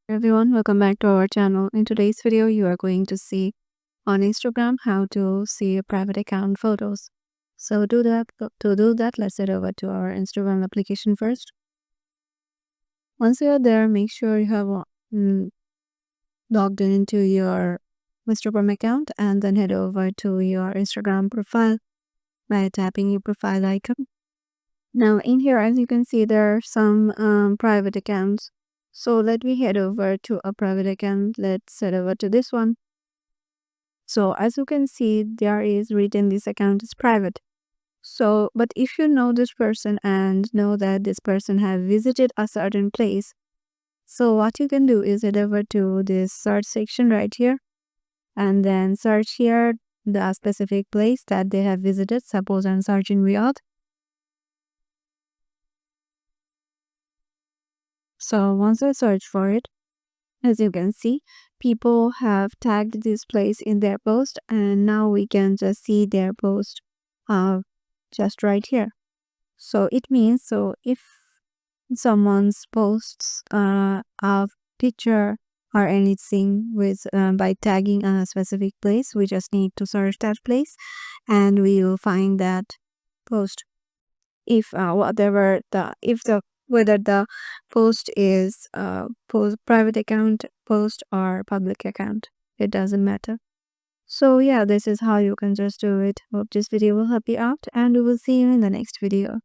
Everyone, welcome back to our channel. In today's video, you are going to see on Instagram how to see private account photos. So to do that, let's head over to our Instagram application first. Once you are there, make sure you have mm, logged into your Instagram account and then head over to your Instagram profile by tapping your profile icon. Now in here, as you can see, there are some private accounts. So let me head over to a private account. Let's head over to this one. So as you can see, there is written this account is private. So, but if you know this person and know that this person have visited a certain place, so what you can do is head over to this search section right here and then search here the specific place that they have visited. Suppose I'm searching Riyadh. So once I search for it, as you can see, people have tagged this place in their post and now we can just see their post just right here. So it means, so if someone's posts a picture or anything with by tagging a specific place, we just need to search that place and we will find that post. If whatever the if the whether the post is private account post or public account, it doesn't matter. So yeah, this is how you can just do it. Hope this video will help you out and we will see you in the next video.